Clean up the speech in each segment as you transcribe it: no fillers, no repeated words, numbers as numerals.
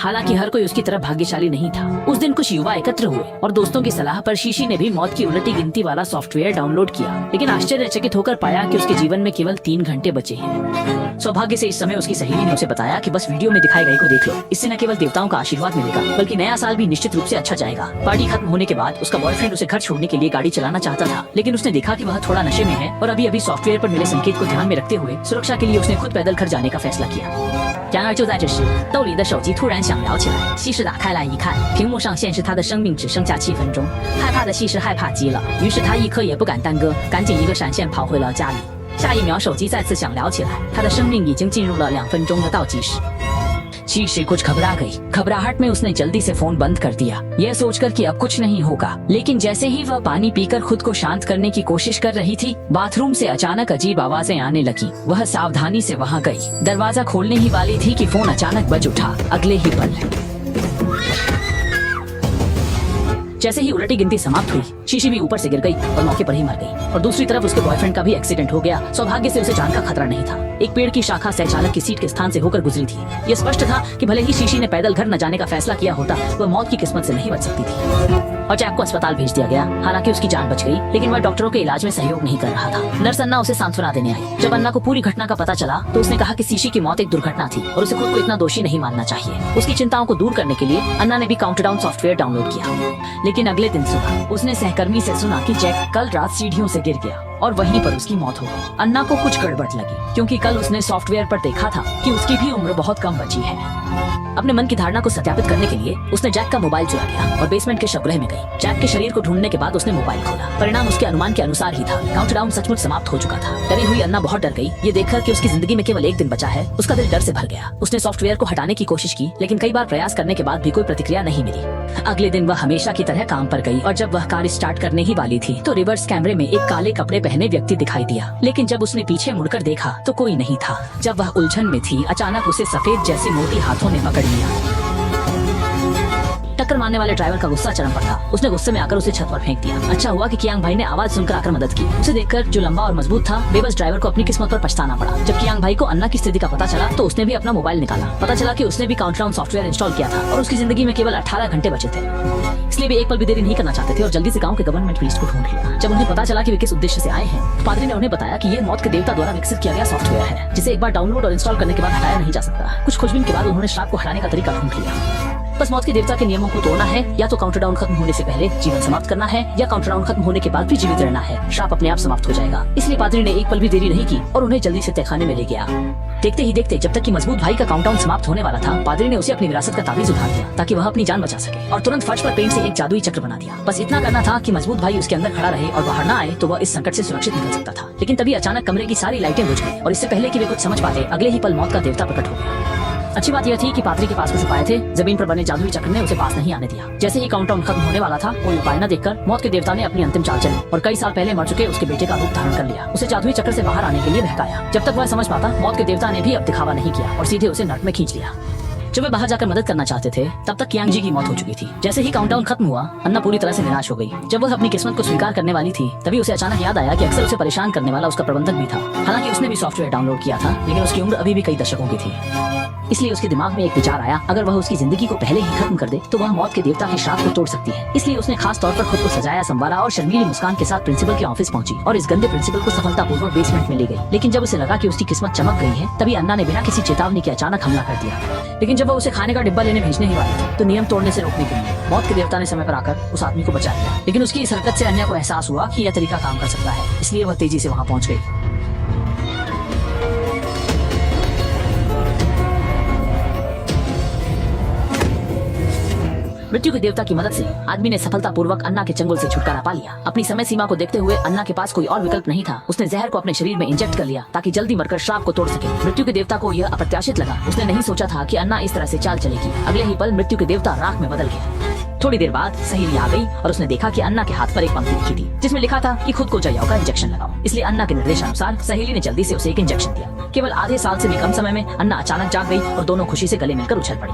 हालांकि हर कोई उसकी तरह भाग्यशाली नहीं था। उस दिन कुछ युवा एकत्र हुए और दोस्तों की सलाह पर शीशी ने भी मौत की उलटी गिनती वाला सॉफ्टवेयर डाउनलोड किया, लेकिन आश्चर्यचकित होकर पाया कि उसके जीवन में केवल 3 घंटे बचे हैं। सौभाग्य से इस समय उसकी सहेली ने उसे बताया कि बस वीडियो में दिखाई गई को देख लो, इससे न केवल देवताओं का आशीर्वाद मिलेगा बल्कि नया साल भी निश्चित रूप से अच्छा जाएगा। पार्टी खत्म होने के बाद उसका बॉयफ्रेंड उसे घर छोड़ने के लिए गाड़ी चलाना चाहता था, लेकिन उसने देखा कि वह थोड़ा नशे में है और अभी सॉफ्टवेयर पर मिले संकेत को ध्यान में रखते हुए सुरक्षा के लिए उसने खुद पैदल घर जाने का फैसला किया। 然而就在这时，豆梨的手机突然响聊起来。西施打开来一看，屏幕上显示他的生命只剩下7分钟。害怕的西施害怕极了，于是他一刻也不敢耽搁，赶紧一个闪现跑回了家里。下一秒，手机再次响聊起来，他的生命已经进入了2分钟的倒计时。शीशे कुछ घबरा गई। घबराहट में उसने जल्दी से फोन बंद कर दिया, यह सोचकर कि अब कुछ नहीं होगा। लेकिन जैसे ही वह पानी पीकर खुद को शांत करने की कोशिश कर रही थी, बाथरूम से अचानक अजीब आवाजें आने लगी। वह सावधानी से वहां गई। दरवाजा खोलने ही वाली थी कि फोन अचानक बज उठा। अगले ही पल जैसे ही उलटी गिनती समाप्त हुई, शीशी भी ऊपर से गिर गई और मौके पर ही मर गई। और दूसरी तरफ उसके बॉयफ्रेंड का भी एक्सीडेंट हो गया। सौभाग्य से उसे जान का खतरा नहीं था। एक पेड़ की शाखा सह चालक की सीट के स्थान से होकर गुजरी थी। यह स्पष्ट था कि भले ही शीशी ने पैदल घर न जाने का फैसला किया होता, वह मौत की किस्मत से नहीं बच सकती थी। और जैक को अस्पताल भेज दिया गया। हालांकि उसकी जान बच गई, लेकिन वह डॉक्टरों के इलाज में सहयोग नहीं कर रहा था। नर्स अन्ना उसे सांत्वना देने आई। जब अन्ना को पूरी घटना का पता चला तो उसने कहा कि शीशी की मौत एक दुर्घटना थी और उसे खुद को इतना दोषी नहीं मानना चाहिए। उसकी चिंताओं को दूर करने के लिए अन्ना ने भी काउंटडाउन सॉफ्टवेयर डाउनलोड किया। लेकिन अगले दिन सुबह उसने सहकर्मी से सुना कि जैक कल रात सीढ़ियों से गिर गया और वहीं पर उसकी मौत हो गई। अन्ना को कुछ गड़बड़ लगी, क्योंकि कल उसने सॉफ्टवेयर पर देखा था कि उसकी भी उम्र बहुत कम बची है। अपने मन की धारणा को सत्यापित करने के लिए उसने जैक का मोबाइल चुरा लिया और बेसमेंट के शवगृह में गई। जैक के शरीर को ढूंढने के बाद उसने मोबाइल खोला। परिणाम उसके अनुमान के अनुसार ही था। काउंटडाउन सचमुच समाप्त हो चुका था। डरी हुई अन्ना बहुत डर गई। ये देखकर कि उसकी जिंदगी में केवल 1 दिन बचा है, उसका दिल डर से भर गया। उसने सॉफ्टवेयर को हटाने की कोशिश की, लेकिन कई बार प्रयास करने के बाद भी कोई प्रतिक्रिया नहीं मिली। अगले दिन वह हमेशा की तरह काम पर गई और जब वह कार स्टार्ट करने ही वाली थी तो रिवर्स कैमरे में एक काले कपड़े पहने व्यक्ति दिखाई दिया। लेकिन जब उसने पीछे मुड़कर देखा तो कोई नहीं था। जब वह उलझन में थी, अचानक उसे सफेद जैसी मोटी हाथों ने पकड़ लिया। टक्कर मारने वाले ड्राइवर का गुस्सा चरम पर था। उसने गुस्से में आकर उसे छत पर फेंक दिया। अच्छा हुआ कि कियांग भाई ने आवाज सुनकर आकर मदद की। उसे देखकर जो लंबा और मजबूत था, बेबस ड्राइवर को अपनी किस्मत पर पछताना पड़ा। जब कियांग भाई को अन्ना की स्थिति का पता चला तो उसने भी अपना मोबाइल निकाला। पता चला कि उसने भी काउंटडाउन सॉफ्टवेयर इंस्टॉल किया था और उसकी जिंदगी में केवल 18 घंटे बचे थे। इसलिए वे एक पल भी देरी नहीं करना चाहते थे और जल्दी से गाँव के गवर्नमेंट प्रीस्ट को ढूंढ लिया। जब उन्हें पता चला कि वे किस उद्देश्य से आए हैं, पादरी ने उन्हें बताया कि यह मौत के देवता द्वारा विकसित किया गया सॉफ्टवेयर है, जिसे एक बार डाउनलोड और इंस्टॉल करने के बाद हटाया नहीं जा सकता। कुछ खोजबीन के बाद उन्होंने श्राप को हटाने का तरीका ढूंढ लिया। बस मौत के देवता के नियमों को तोड़ना है, या तो काउंटडाउन खत्म होने से पहले जीवन समाप्त करना है, या काउंटडाउन खत्म होने के बाद भी जीवित रहना है। श्राप अपने आप समाप्त हो जाएगा। इसलिए पादरी ने एक पल भी देरी नहीं की और उन्हें जल्दी से तहखाने में ले गया। देखते ही देखते जब तक कि मजबूत भाई का काउंटडाउन समाप्त होने वाला था, पादरी ने उसे अपनी विरासत का ताबीज उठा दिया ताकि वह अपनी जान बचा सके और तुरंत फर्श पर पेंट से एक जादुई चक्र बना दिया। बस इतना करना था कि मजबूत भाई उसके अंदर खड़ा रहे और बाहर न आए तो वह इस संकट से सुरक्षित निकल सकता था। लेकिन तभी अचानक कमरे की सारी लाइटें बुझ गई और इससे पहले कि वे कुछ समझ पाते, अगले ही पल मौत का देवता प्रकट हो गया। अच्छी बात यह थी कि पादरी के पास कुछ उपाय थे। जमीन पर बने जादुई चक्र ने उसे पास नहीं आने दिया। जैसे ही काउंटडाउन खत्म होने वाला था, कोई उपाय न देखकर मौत के देवता ने अपनी अंतिम चाल चली और कई साल पहले मर चुके उसके बेटे का रूप धारण कर लिया। उसे जादुई चक्र से बाहर आने के लिए बहकाया। जब तक वह समझ पाता, मौत के देवता ने भी अब दिखावा नहीं किया और सीधे उसे नर्क में खींच लिया। जब वे बाहर जाकर मदद करना चाहते थे, तब तक कियांग जी की मौत हो चुकी थी। जैसे ही काउंटडाउन खत्म हुआ, अन्ना पूरी तरह से निराश हो गई। जब वह अपनी किस्मत को स्वीकार करने वाली थी, तभी उसे अचानक याद आया कि अक्सर उसे परेशान करने वाला उसका प्रबंधक भी था। हालांकि उसने भी सॉफ्टवेयर डाउनलोड किया था, लेकिन उसकी उम्र अभी भी कई दशकों की थी। इसलिए उसके दिमाग में एक विचार आया, अगर वह उसकी जिंदगी को पहले ही खत्म कर दे तो वह मौत के देवता के श्राप को तोड़ सकती है। इसलिए उसने खास तौर पर खुद को सजाया संवारा और शर्मीली मुस्कान के साथ प्रिंसिपल के ऑफिस पहुंची और इस गंदे प्रिंसिपल को सफलतापूर्वक बेसमेंट में ले गई। लेकिन जब उसे लगा कि उसकी किस्मत चमक गई है, तभी अन्ना ने बिना किसी चेतावनी के अचानक हमला कर दिया। लेकिन जब वह उसे खाने का डिब्बा लेने भेजने ही वाली थी, तो नियम तोड़ने से रोकने के लिए मौत के देवता ने समय पर आकर उस आदमी को बचा लिया। लेकिन उसकी इस हरकत से अन्या को एहसास हुआ कि यह तरीका काम कर सकता है, इसलिए वह तेजी से वहां पहुंच गई। मृत्यु के देवता की मदद से आदमी ने सफलतापूर्वक अन्ना के चंगुल से छुटकारा पा लिया। अपनी समय सीमा को देखते हुए अन्ना के पास कोई और विकल्प नहीं था। उसने जहर को अपने शरीर में इंजेक्ट कर लिया ताकि जल्दी मरकर श्राप को तोड़ सके। मृत्यु के देवता को यह अप्रत्याशित लगा। उसने नहीं सोचा था कि अन्ना इस तरह से चाल चलेगी। अगले ही पल मृत्यु के देवता राख में बदल गया। थोड़ी देर बाद सहेली आ गई और उसने देखा कि अन्ना के हाथ पर एक पंक्ति लिखी थी, जिसमें लिखा था कि खुद को जयाओ का इंजेक्शन लगाओ। इसलिए अन्ना के निर्देशानुसार सहेली ने जल्दी से उसे एक इंजेक्शन दिया। केवल आधे साल से भी कम समय में अन्ना अचानक जाग गई और दोनों खुशी से गले मिलकर उछल पड़ी।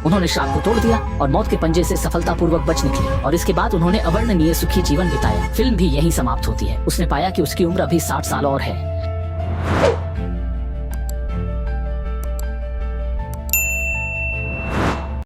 उन्होंने श्राप को तोड़ दिया और मौत के पंजे से सफलतापूर्वक बच निकली और इसके बाद उन्होंने अवर्णनीय सुखी जीवन बिताया। फिल्म भी यही समाप्त होती है। उसने पाया कि उसकी उम्र अभी 60 साल और है।